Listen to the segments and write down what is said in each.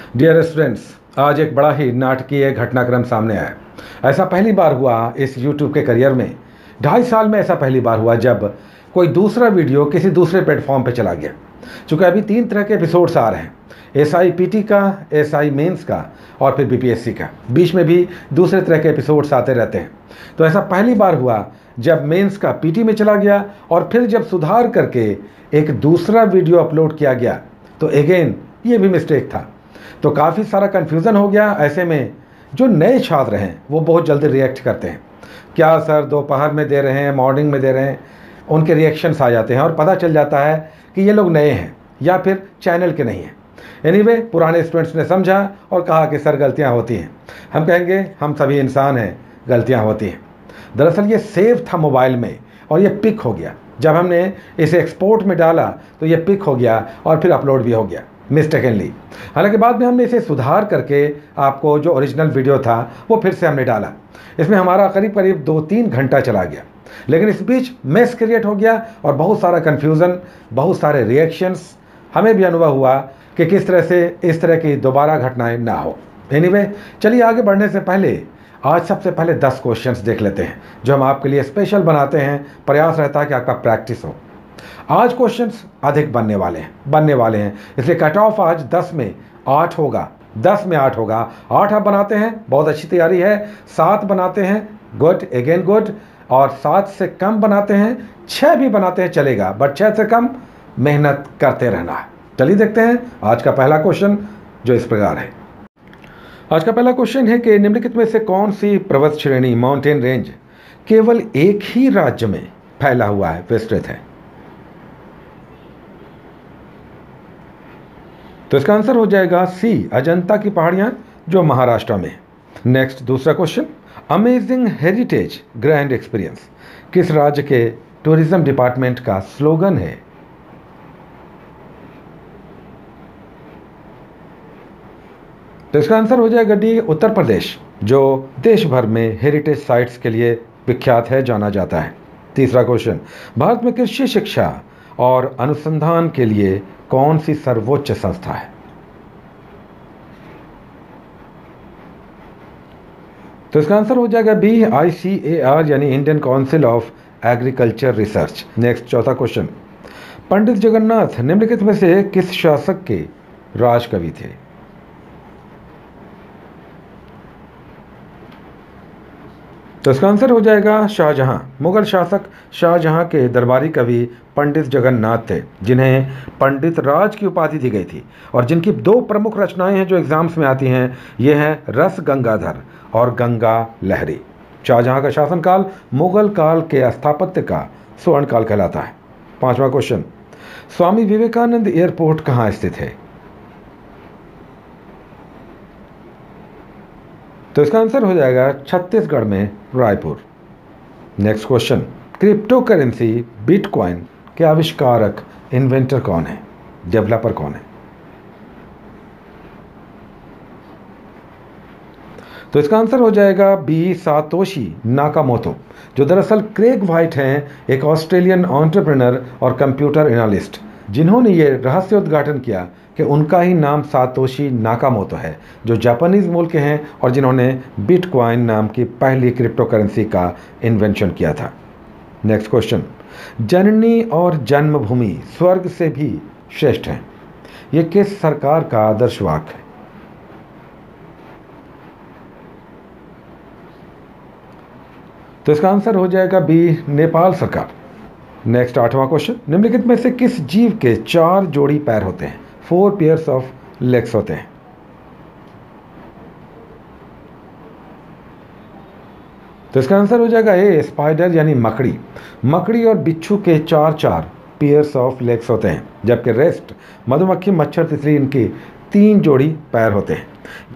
Dear students, आज एक बड़ा ही नाटकीय घटनाक्रम सामने आया। ऐसा पहली बार हुआ इस YouTube के करियर में। 2.5 साल में ऐसा पहली बार हुआ जब कोई दूसरा वीडियो किसी दूसरे प्लेटफॉर्म पे चला गया। चूँकि अभी 3 तरह के एपिसोड्स आ रहे हैं, SI PT का, SI मेंस का और फिर BPSC का। बीच में भी दूसरे तरह के एपिसोड्स आते रहते हैं। तो ऐसा पहली बार हुआ जब मेंस का PT में चला गया और फिर जब सुधार करके एक दूसरा वीडियो अपलोड किया गया तो अगेन ये भी मिस्टेक था। तो काफ़ी सारा कन्फ्यूज़न हो गया। ऐसे में जो नए छात्र हैं वो बहुत जल्दी रिएक्ट करते हैं, क्या सर दोपहर में दे रहे हैं, मॉर्निंग में दे रहे हैं, उनके रिएक्शंस आ जाते हैं और पता चल जाता है कि ये लोग नए हैं या फिर चैनल के नहीं हैं। एनीवे, पुराने स्टूडेंट्स ने समझा और कहा कि सर गलतियां होती हैं। हम कहेंगे हम सभी इंसान हैं, गलतियां होती हैं। दरअसल ये सेव था मोबाइल में और ये पिक हो गया। जब हमने इसे एक्सपोर्ट में डाला तो ये पिक हो गया और फिर अपलोड भी हो गया मिस्टेकनली। हालांकि बाद में हमने इसे सुधार करके आपको जो ओरिजिनल वीडियो था वो फिर से हमने डाला। इसमें हमारा करीब करीब 2-3 घंटा चला गया, लेकिन इस बीच मेस क्रिएट हो गया और बहुत सारा कन्फ्यूज़न, बहुत सारे रिएक्शंस। हमें भी अनुभव हुआ कि किस तरह से इस तरह की दोबारा घटनाएं ना हो। एनीवे, चलिए आगे बढ़ने से पहले आज सबसे पहले 10 क्वेश्चंस देख लेते हैं जो हम आपके लिए स्पेशल बनाते हैं। प्रयास रहता है कि आपका प्रैक्टिस हो। आज क्वेश्चंस अधिक बनने वाले हैं, इसलिए कट ऑफ आज 10 में 8 होगा। 10 में 8 होगा। 8 आप बनाते हैं, बहुत अच्छी तैयारी है। 7 बनाते हैं, गुड, अगेन गुड। और 7 से कम बनाते हैं, 6 भी बनाते हैं चलेगा, बट 6 से कम मेहनत करते रहना है। चलिए देखते हैं आज का पहला क्वेश्चन जो इस प्रकार है। आज का पहला क्वेश्चन है कि निम्नलिखित में से कौन सी पर्वत श्रेणी, माउंटेन रेंज, केवल एक ही राज्य में फैला हुआ है, विस्तृत है? तो इसका आंसर हो जाएगा सी, अजंता की पहाड़ियां जो महाराष्ट्र में है। नेक्स्ट, दूसरा question, amazing heritage grand experience किस राज्य के टूरिज्म डिपार्टमेंट का स्लोगन है? तो इसका आंसर हो जाएगा डी, उत्तर प्रदेश, जो देश भर में हेरिटेज साइट्स के लिए विख्यात है, जाना जाता है। तीसरा क्वेश्चन, भारत में कृषि शिक्षा और अनुसंधान के लिए कौन सी सर्वोच्च संस्था है? तो इसका आंसर हो जाएगा बी, ICAR यानी Indian council of agriculture research. Next, चौथा क्वेश्चन, पंडित जगन्नाथ निम्नलिखित में से किस शासक के राजकवि थे? तो इसका आंसर हो जाएगा शाहजहां। मुगल शासक शाहजहां के दरबारी कवि पंडित जगन्नाथ थे, जिन्हें पंडित राज की उपाधि दी गई थी और जिनकी 2 प्रमुख रचनाएं हैं जो एग्जाम्स में आती हैं। ये हैं रस गंगाधर और गंगा लहरी। शाहजहां का शासनकाल मुगल काल के स्थापत्य का स्वर्ण काल कहलाता है। 5वां क्वेश्चन, स्वामी विवेकानंद एयरपोर्ट कहाँ स्थित है? तो इसका आंसर हो जाएगा छत्तीसगढ़ में Raipur. Next question, crypto currency bitcoin के आविष्कारक, इन्वेंटर कौन है, डेवलपर कौन है? तो इसका आंसर हो जाएगा बी, सातोशी नाकामोतो, जो दरअसल क्रेग व्हाइट हैं, एक ऑस्ट्रेलियन एंटरप्रेन्योर और कंप्यूटर एनालिस्ट, जिन्होंने ये रहस्य उद्घाटन किया कि उनका ही नाम सातोशी नाकामोतो है, जो जापानीज मूल के हैं और जिन्होंने बिटकॉइन नाम की पहली क्रिप्टो करेंसी का इन्वेंशन किया था। नेक्स्ट क्वेश्चन, जननी और जन्मभूमि स्वर्ग से भी श्रेष्ठ है, ये किस सरकार का आदर्श वाक्य है? तो इसका आंसर हो जाएगा बी, नेपाल सरकार। नेक्स्ट, 8वां क्वेश्चन, निम्नलिखित में से किस जीव के 4 जोड़ी पैर होते हैं, 4 पेयर्स ऑफ लेग्स होते हैं? तो इसका आंसर हो जाएगा ए, स्पाइडर यानी मकड़ी। मकड़ी और बिच्छू के 4 पेयर्स ऑफ लेग्स होते हैं, जबकि रेस्ट, मधुमक्खी, मच्छर, तितली, इनके 3 जोड़ी पैर होते हैं।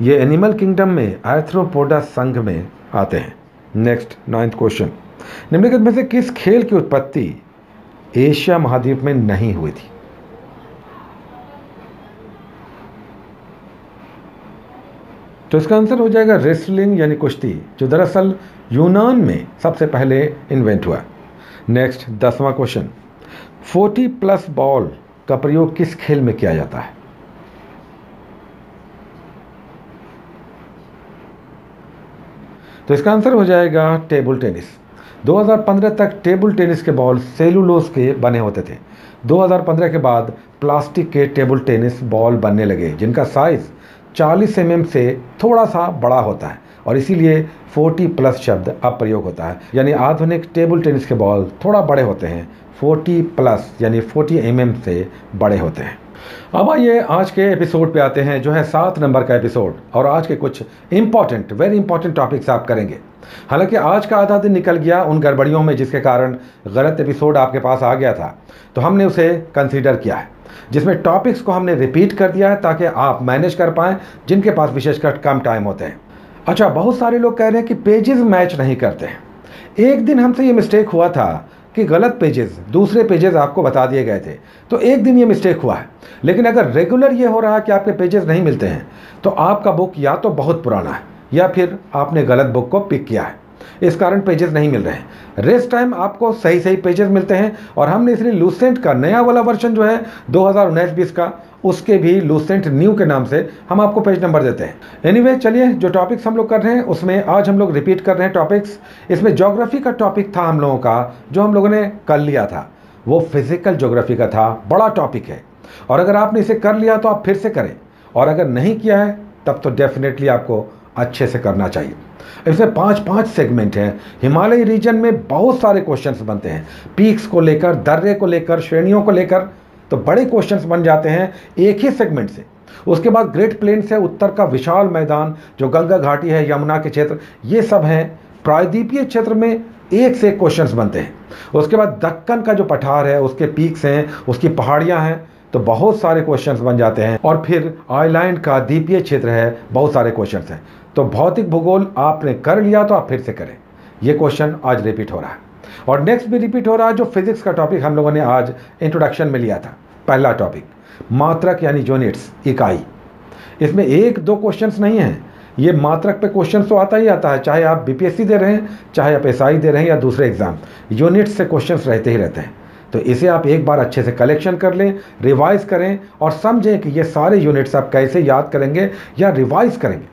ये एनिमल किंगडम में आर्थ्रोपोडा संघ में आते हैं। नेक्स्ट, 9th क्वेश्चन, निम्नलिखित में से किस खेल की उत्पत्ति एशिया महाद्वीप में नहीं हुई थी? तो इसका आंसर हो जाएगा रेसलिंग यानी कुश्ती, जो दरअसल यूनान में सबसे पहले इन्वेंट हुआ। नेक्स्ट, 10वां क्वेश्चन, 40+ बॉल का प्रयोग किस खेल में किया जाता है? तो इसका आंसर हो जाएगा टेबल टेनिस। 2015 तक टेबल टेनिस के बॉल सेलुलोज के बने होते थे। 2015 के बाद प्लास्टिक के टेबल टेनिस बॉल बनने लगे जिनका साइज़ 40 mm से थोड़ा सा बड़ा होता है और इसीलिए 40+ शब्द अब प्रयोग होता है, यानी आधुनिक टेबल टेनिस के बॉल थोड़ा बड़े होते हैं, 40+ यानी 40 mm से बड़े होते हैं। अब आइए आज के एपिसोड पे आते हैं, जो है 7 नंबर का एपिसोड, और आज के कुछ इंपॉर्टेंट, वेरी इंपॉर्टेंट टॉपिक्स आप करेंगे। हालांकि आज का आधा दिन निकल गया उन गड़बड़ियों में जिसके कारण गलत एपिसोड आपके पास आ गया था, तो हमने उसे कंसीडर किया है, जिसमें टॉपिक्स को हमने रिपीट कर दिया है ताकि आप मैनेज कर पाएँ जिनके पास विशेषकर कम टाइम होते हैं। अच्छा, बहुत सारे लोग कह रहे हैं कि पेजेस मैच नहीं करते हैं। एक दिन हमसे ये मिस्टेक हुआ था कि गलत पेजेस, दूसरे पेजेस आपको बता दिए गए थे, तो एक दिन ये मिस्टेक हुआ है। लेकिन अगर रेगुलर ये हो रहा है कि आपके पेजेस नहीं मिलते हैं, तो आपका बुक या तो बहुत पुराना है या फिर आपने गलत बुक को पिक किया है, इस कारण पेजेस नहीं मिल रहे हैं। रेस्ट टाइम आपको सही सही पेजेस मिलते हैं, और हमने इसलिए लूसेंट का नया वाला वर्जन जो है 2019-20 का, उसके भी लूसेंट न्यू के नाम से हम आपको पेज नंबर देते हैं। एनीवे, चलिए जो टॉपिक्स हम लोग कर रहे हैं उसमें आज हम लोग रिपीट कर रहे हैं टॉपिक्स। इसमें ज्योग्राफी का टॉपिक था हम लोगों का, जो हम लोगों ने कर लिया था, वो फिजिकल ज्योग्राफी का था। बड़ा टॉपिक है, और अगर आपने इसे कर लिया तो आप फिर से करें, और अगर नहीं किया है तब तो डेफिनेटली आपको अच्छे से करना चाहिए। इसमें 5-5 सेगमेंट हैं। हिमालय रीजन में बहुत सारे क्वेश्चंस बनते हैं, पीक्स को लेकर, दर्रे को लेकर, श्रेणियों को लेकर, तो बड़े क्वेश्चंस बन जाते हैं एक ही सेगमेंट से। उसके बाद ग्रेट प्लेन से उत्तर का विशाल मैदान, जो गंगा घाटी है, यमुना के क्षेत्र, ये सब हैं। प्रायद्वीपीय क्षेत्र में एक से एक क्वेश्चंस बनते हैं। उसके बाद दक्कन का जो पठार है, उसके पीक्स हैं, उसकी पहाड़ियाँ हैं, तो बहुत सारे क्वेश्चंस बन जाते हैं। और फिर आइलैंड का द्वीपीय क्षेत्र है, बहुत सारे क्वेश्चंस हैं। तो भौतिक भूगोल आपने कर लिया तो आप फिर से करें। ये क्वेश्चन आज रिपीट हो रहा है, और नेक्स्ट भी रिपीट हो रहा है। जो फिजिक्स का टॉपिक हम लोगों ने आज इंट्रोडक्शन में लिया था, पहला टॉपिक मात्रक यानी यूनिट्स, इकाई। इसमें 1-2 क्वेश्चंस नहीं हैं, ये मात्रक पे क्वेश्चन तो आता ही आता है, चाहे आप बीपीएससी दे रहे हैं, चाहे आप एसआई दे रहे हैं या दूसरे एग्जाम, यूनिट्स से क्वेश्चंस रहते ही रहते हैं। तो इसे आप एक बार अच्छे से कलेक्शन कर लें, रिवाइज करें, और समझें कि ये सारे यूनिट्स आप कैसे याद करेंगे या रिवाइज करेंगे।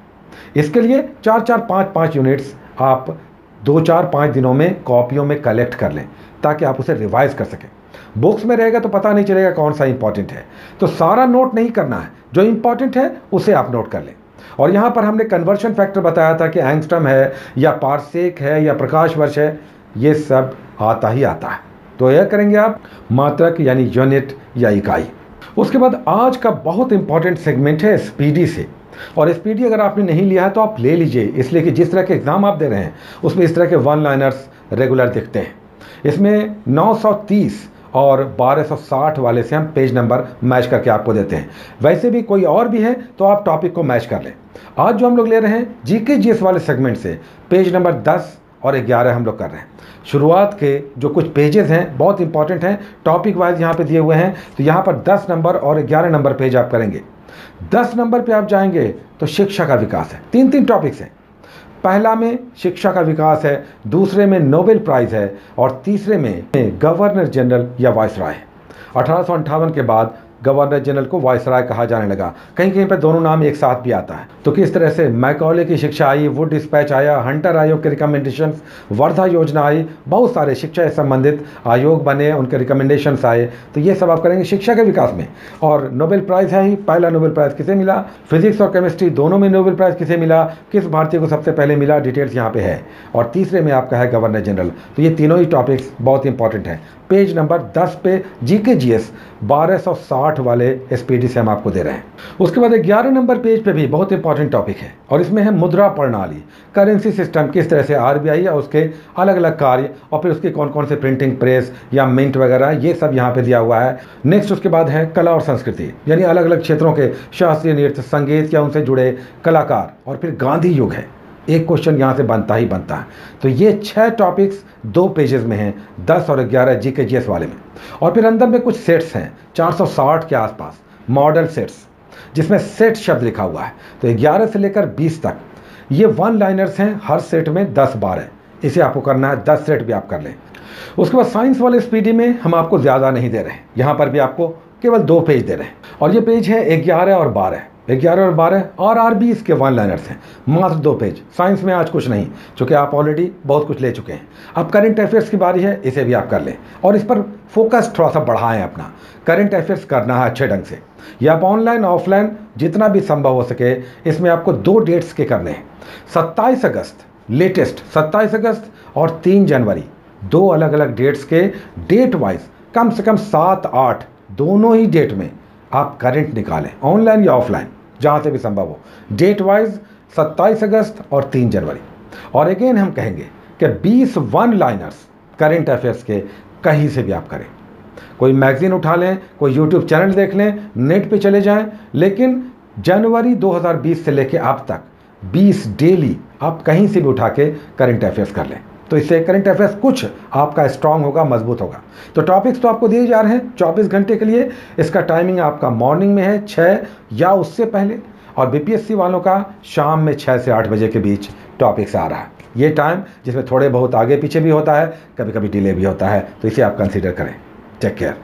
इसके लिए 4-4, 5-5 यूनिट्स आप 2-4-5 दिनों में कॉपियों में कलेक्ट कर लें, ताकि आप उसे रिवाइज कर सकें। बुक्स में रहेगा तो पता नहीं चलेगा कौन सा इंपॉर्टेंट है, तो सारा नोट नहीं करना है, जो इंपॉर्टेंट है उसे आप नोट कर लें। और यहाँ पर हमने कन्वर्शन फैक्टर बताया था कि एंगस्ट्रम है या पारसेक है या प्रकाश वर्ष है, ये सब आता ही आता है। तो यह करेंगे आप मात्रक यानी यूनिट या इकाई। उसके बाद आज का बहुत इंपॉर्टेंट सेगमेंट है स्पीडी से, और स्पीडी अगर आपने नहीं लिया है तो आप ले लीजिए, इसलिए कि जिस तरह के एग्जाम आप दे रहे हैं उसमें इस तरह के 1 लाइनर्स रेगुलर दिखते हैं। इसमें 930 और 1260 वाले से हम पेज नंबर मैच करके आपको देते हैं। वैसे भी कोई और भी है तो आप टॉपिक को मैच कर लें। आज जो हम लोग ले रहे हैं जीके जीएस वाले सेगमेंट से पेज नंबर 10 और 11 हम लोग कर रहे हैं। शुरुआत के जो कुछ पेजेस हैं बहुत इंपॉर्टेंट हैं, टॉपिक वाइज यहाँ पे दिए हुए हैं, तो यहाँ पर 10 नंबर और 11 नंबर पेज आप करेंगे। 10 नंबर पे आप जाएंगे तो शिक्षा का विकास है, 3 टॉपिक्स हैं। पहला में शिक्षा का विकास है, दूसरे में नोबेल प्राइज है, और तीसरे में गवर्नर जनरल या वायसराय। 1858 के बाद गवर्नर जनरल को वायसराय कहा जाने लगा, कहीं कहीं पर दोनों नाम एक साथ भी आता है। तो किस तरह से मैकॉले की शिक्षा आई, वुड डिस्पैच आया, हंटर आयोग के रिकमेंडेशंस, वर्धा योजना आई, बहुत सारे शिक्षा से संबंधित आयोग बने, उनके रिकमेंडेशंस आए, तो ये सब आप करेंगे शिक्षा के विकास में। और नोबेल प्राइज़ है ही, पहला नोबेल प्राइज़ किसे मिला, फिजिक्स और केमिस्ट्री दोनों में नोबेल प्राइज़ किसे मिला, किस भारतीय को सबसे पहले मिला, डिटेल्स यहाँ पे है। और तीसरे में आपका है गवर्नर जनरल। तो ये तीनों ही टॉपिक्स बहुत इंपॉर्टेंट हैं। पेज नंबर 10 पे जीके जीएस 1260 वाले एसपीडी से हम आपको दे रहे हैं। उसके बाद 11 नंबर पेज पे भी बहुत इंपॉर्टेंट टॉपिक है, और इसमें है मुद्रा प्रणाली, करेंसी सिस्टम, किस तरह से आरबीआई या उसके अलग अलग कार्य, और फिर उसके कौन कौन से प्रिंटिंग प्रेस या मिंट वगैरह, ये सब यहाँ पे दिया हुआ है। नेक्स्ट उसके बाद है कला और संस्कृति, यानी अलग अलग क्षेत्रों के शास्त्रीय नृत्य, संगीत या उनसे जुड़े कलाकार, और फिर गांधी युग है, एक क्वेश्चन यहाँ से बनता ही बनता है। तो ये 6 टॉपिक्स 2 पेजेस में हैं, 10 और 11 जीके जीएस वाले में। और फिर अंदर में कुछ सेट्स हैं 460 के आसपास, मॉडल सेट्स, जिसमें सेट शब्द लिखा हुआ है। तो 11 से लेकर 20 तक ये 1 लाइनर्स हैं, हर सेट में 10 बार है, इसे आपको करना है, 10 सेट भी आप कर लें। उसके बाद साइंस वाले स्पीडी में हम आपको ज़्यादा नहीं दे रहे हैं, यहाँ पर भी आपको केवल 2 पेज दे रहे हैं, और ये पेज है 11 और 12। 11 और 12 और RBs के वन लाइनर्स हैं, मात्र 2 पेज। साइंस में आज कुछ नहीं, चूँकि आप ऑलरेडी बहुत कुछ ले चुके हैं। अब करंट अफेयर्स की बारी है, इसे भी आप कर लें और इस पर फोकस थोड़ा सा बढ़ाएं अपना। करंट अफेयर्स करना है अच्छे ढंग से। ये आप ऑनलाइन ऑफलाइन जितना भी संभव हो सके, इसमें आपको 2 डेट्स के करने हैं। 27 अगस्त लेटेस्ट, 27 अगस्त और 3 जनवरी, 2 अलग अलग डेट्स के डेट वाइज कम से कम 7-8 दोनों ही डेट में आप करंट निकालें, ऑनलाइन या ऑफलाइन जहाँ से भी संभव हो। डेट वाइज 27 अगस्त और 3 जनवरी। और अगेन हम कहेंगे कि 20 वन लाइनर्स करंट अफेयर्स के कहीं से भी आप करें। कोई मैगजीन उठा लें, कोई यूट्यूब चैनल देख लें, नेट पे चले जाएं, लेकिन जनवरी 2020 से लेके अब तक 20 डेली आप कहीं से भी उठा के करंट अफेयर्स कर लें। तो इससे करंट अफेयर्स कुछ आपका स्ट्रांग होगा, मजबूत होगा। तो टॉपिक्स तो आपको दिए जा रहे हैं 24 घंटे के लिए। इसका टाइमिंग आपका मॉर्निंग में है 6 या उससे पहले, और BPSC वालों का शाम में 6 से 8 बजे के बीच टॉपिक्स आ रहा है। ये टाइम जिसमें थोड़े बहुत आगे पीछे भी होता है, कभी कभी डिले भी होता है, तो इसे आप कंसीडर करें। Take care.